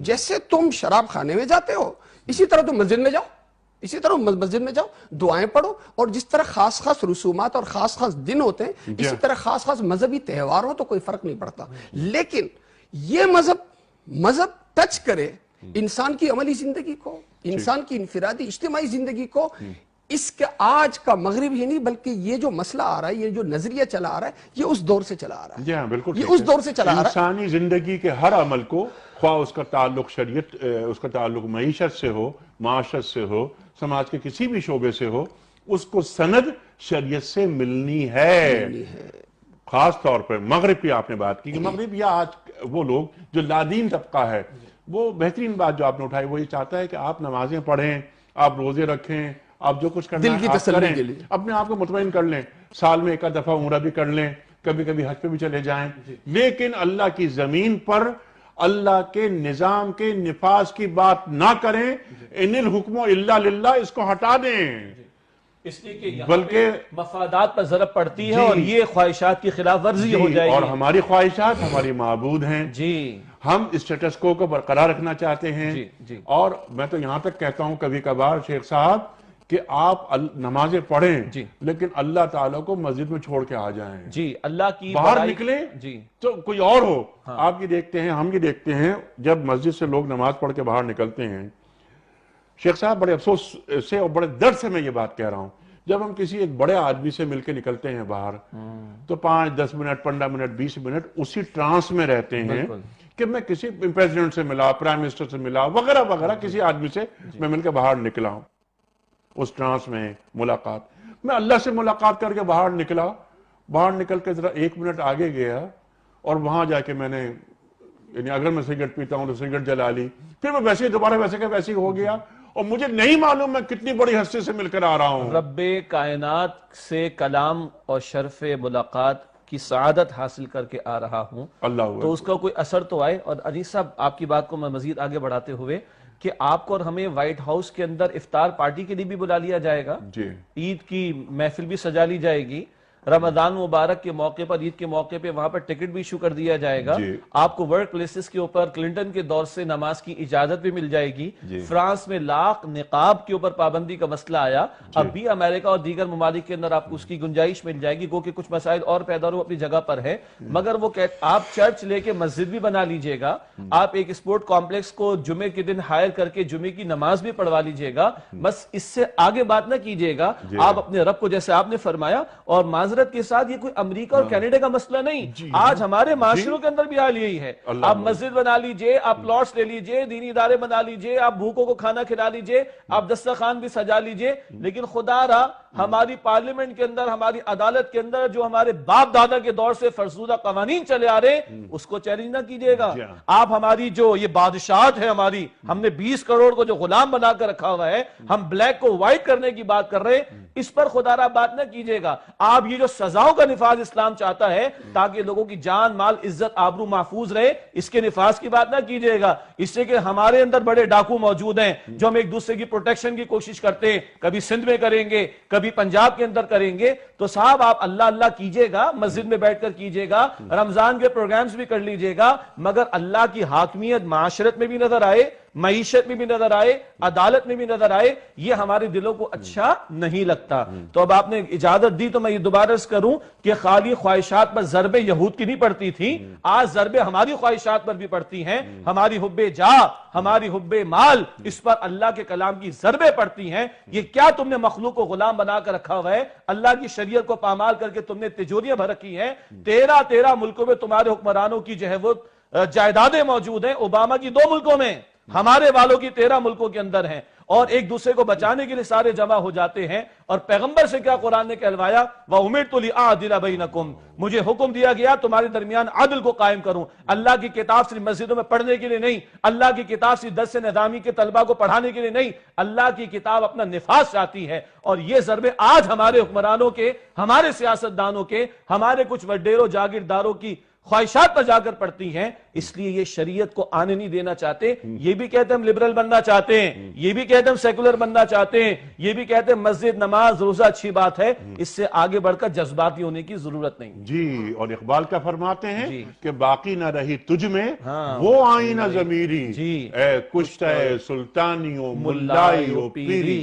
جیسے تم شراب خانے میں جاتے ہو اسی طرح تم مسجد میں جاؤ، اسی طرح مسجد میں جاؤ، دعائیں پڑھو، اور جس طرح خاص خاص رسومات اور خاص خاص دن ہوتے ہیں اسی طرح خاص خاص مذہبی تہوار ہو تو کوئی فرق نہیں پڑتا. لیکن یہ مذہب ٹچ کرے انسان کی عملی زندگی کو، انسان کی انفرادی اجتماعی زندگی کو، اس کے آج کا مغرب ہی نہیں بلکہ یہ جو مسئلہ آ رہا ہے، یہ جو نظریہ چلا آ رہا ہے، یہ اس دور سے چلا آ رہا ہے. جی ہاں بالکل، یہ اس دور سے چلا آ رہا ہے. انسانی زندگی کے ہر عمل کو، خواہ اس کا تعلق شریعت، اس کا تعلق معیشت سے ہو، معاشرت سے ہو، سماج کے کسی بھی شعبے سے ہو، اس کو سند شریعت سے ملنی ہے. خاص طور پر مغرب کی آپ نے بات کی کہ مغرب یا آج وہ لوگ جو لادین طبقہ ہے، وہ بہترین بات جو آپ نے اٹھائی وہ یہ چاہتا ہے کہ آپ نمازیں پڑھیں، آپ روزے رکھیں، آپ جو کچھ کرنا ہے آپ کریں، اپنے آپ کو مطمئن کر لیں، سال میں ایک دفعہ عمرہ بھی کر لیں، کبھی کبھی حج پہ بھی چلے جائیں، لیکن اللہ کی زمین پر اللہ کے نظام کے نفاذ کی بات نہ کریں. ان الحکم الا للہ، اس کو ہٹا دیں، اس لیے کہ یہاں پہ مفادات پر ضرب پڑتی ہے اور یہ خواہشات کی خلاف ورزی ہو جائے گی. اور ہماری خواہشات ہماری معبود ہیں. جی ہم اسٹیٹس کو برقرار رکھنا چاہتے ہیں. اور میں تو یہاں تک کہتا ہوں کبھی کبھار شیخ صاحب کہ آپ نمازیں پڑھیں لیکن اللہ تعالیٰ کو مسجد میں چھوڑ کے آ جائیں. جی اللہ کی باہر نکلیں تو کوئی اور ہو. آپ یہ دیکھتے ہیں، ہم یہ دیکھتے ہیں جب مسجد سے لوگ نماز پڑھ کے باہر نکلتے ہیں، شیخ صاحب بڑے افسوس سے اور بڑے درد سے میں یہ بات کہہ رہا ہوں، جب ہم کسی ایک بڑے آدمی سے مل کے نکلتے ہیں باہر تو 5 10 منٹ 15 منٹ 20 منٹ اسی ٹرانس میں رہتے ہیں کہ میں کسی پریزیڈنٹ سے ملا، پرائم منسٹر سے ملا، وغیرہ وغیرہ، کسی آدمی سے میں مل کے باہر نکلا ہوں. اس ٹرانس میں ملاقات، میں اللہ سے ملاقات کر کے باہر نکلا، باہر نکل کے ذرا 1 منٹ آگے گیا اور وہاں جا کے میں نے، یعنی اگر میں سگریٹ پیتا ہوں تو سگریٹ جلا لی، پھر میں ویسے ہی دوبارہ ویسے کہ ویسے ہی ہو گیا، اور مجھے نہیں معلوم میں کتنی بڑی ہستی سے مل کر آ رہا ہوں. رب کائنات سے کلام اور شرف ملاقات کی سعادت حاصل کر کے آ رہا ہوں، تو اس کا کوئی اثر تو آئے. اور انیس صاحب آپ کی بات کو میں مزید آگے بڑھاتے ہوئے کہ آپ کو اور ہمیں وائٹ ہاؤس کے اندر افطار پارٹی کے لیے بھی بلا لیا جائے گا، عید کی محفل بھی سجا لی جائے گی، رمضان مبارک کے موقع پر، عید کے موقع پہ وہاں پر ٹکٹ بھی ایشو کر دیا جائے گا، آپ کو ورک پلیسز کے اوپر کلنٹن کے دور سے نماز کی اجازت بھی مل جائے گی. فرانس میں لاکھ نقاب کے اوپر پابندی کا مسئلہ آیا، اب بھی امریکہ اور دیگر ممالک کے اندر آپ کو اس کی گنجائش مل جائے گی، گو کہ کچھ مسائل اور پیدا ہو اپنی جگہ پر ہے، مگر وہ آپ چرچ لے کے مسجد بھی بنا لیجئے گا، آپ ایک اسپورٹ کمپلیکس کو جمعے کے دن ہائر کر کے جمعے کی نماز بھی پڑھوا لیجئے گا. بس اس سے آگے بات نہ کیجئے گا. آپ اپنے رب کو جیسے آپ نے فرمایا، اور معذرت کے ساتھ یہ کوئی امریکہ اور کینیڈا کا مسئلہ نہیں، آج ہمارے معاشروں کے اندر بھی حال یہی ہے. آپ مسجد بنا لیجئے، آپ پلاٹس لے لیجئے، دینی ادارے بنا لیجئے، آپ بھوکوں کو کھانا کھلا لیجئے، آپ دسترخوان بھی سجا لیجئے، لیکن خدا را ہماری پارلیمنٹ کے اندر، ہماری عدالت کے اندر جو ہمارے باپ دادا کے دور سے فرسودہ قوانین چلے آ رہے ہیں اس کو چیلنج نہ کیجئے گا. آپ ہماری جو یہ بادشاہت ہے ہماری، ہم نے 20 کروڑ کو جو غلام بنا کر رکھا ہوا ہے، ہم بلیک کو وائٹ کرنے کی بات کر رہے ہیں، اس پر خدا را بات نہ کیجئے گا. آپ یہ جو سزاؤں کا نفاذ اسلام چاہتا ہے تاکہ لوگوں کی جان مال عزت آبرو محفوظ رہے، اس کے نفاذ کی بات نہ کیجئے گا. اس سے کہ ہمارے اندر بڑے ڈاکو موجود ہیں جو ہم ایک دوسرے کی پروٹیکشن کی کوشش کرتے ہیں، کبھی سندھ میں کریں گے، کبھی پنجاب کے اندر کریں گے. تو صاحب آپ اللہ اللہ کیجئے گا، مسجد میں بیٹھ کر کیجئے گا، رمضان کے پروگرامز بھی کر لیجئے گا، مگر اللہ کی حاکمیت معاشرت میں بھی نظر آئے، معیشت میں بھی نظر آئے، عدالت میں بھی نظر آئے، یہ ہمارے دلوں کو اچھا نہیں لگتا. تو اب آپ نے اجازت دی تو میں یہ دوبارہ عرض کروں کہ خالی خواہشات پر ضربیں یہود کی نہیں پڑتی تھی، آج ضربیں ہماری خواہشات پر بھی پڑتی ہیں. ہماری حب جاہ، ہماری حب مال، اس پر اللہ کے کلام کی ضربیں پڑتی ہیں. یہ کیا تم نے مخلوق کو غلام بنا کر رکھا ہوا ہے، اللہ کی شریعت کو پامال کر کے تم نے تجوریاں بھر رکھی ہیں. 13 ملکوں میں تمہارے حکمرانوں کی جو ہے وہ جائیدادیں موجود ہیں، اوباما کی 2 ملکوں میں، ہمارے والوں کی 13 ملکوں کے اندر ہیں، اور ایک دوسرے کو بچانے کے لیے سارے جمع ہو جاتے ہیں. اور پیغمبر سے کیا قرآن نے کہلوایا، وَأُمِرْتُ لِأَعْدِلَ بَيْنَكُمْ، مجھے حکم دیا گیا تمہارے درمیان عدل کو قائم کروں. اللہ کی کتاب صرف مسجدوں میں پڑھنے کے لیے نہیں، اللہ کی کتاب صرف درس نظامی کے طلبہ کو پڑھانے کے لیے نہیں، اللہ کی کتاب اپنا نفاذ چاہتی ہے. اور یہ ضربیں آج ہمارے حکمرانوں کے، ہمارے سیاستدانوں کے، ہمارے کچھ وڈیروں جاگیرداروں کی خواہشات پر جا کر پڑتی ہیں، اس لیے یہ شریعت کو آنے نہیں دینا چاہتے. یہ بھی کہتے ہیں ہم لبرل بننا چاہتے ہیں، یہ بھی کہتے ہیں ہم سیکولر بننا چاہتے ہیں، یہ بھی کہتے ہیں مسجد، نماز، روزہ اچھی بات ہے، اس سے آگے بڑھ کر جذباتی ہونے کی ضرورت نہیں. جی، اور اقبال کیا فرماتے ہیں کہ باقی نہ رہی تجھ میں وہ آئینہ ضمیری، اے کشتہ سلطانی و ملائی و پیری.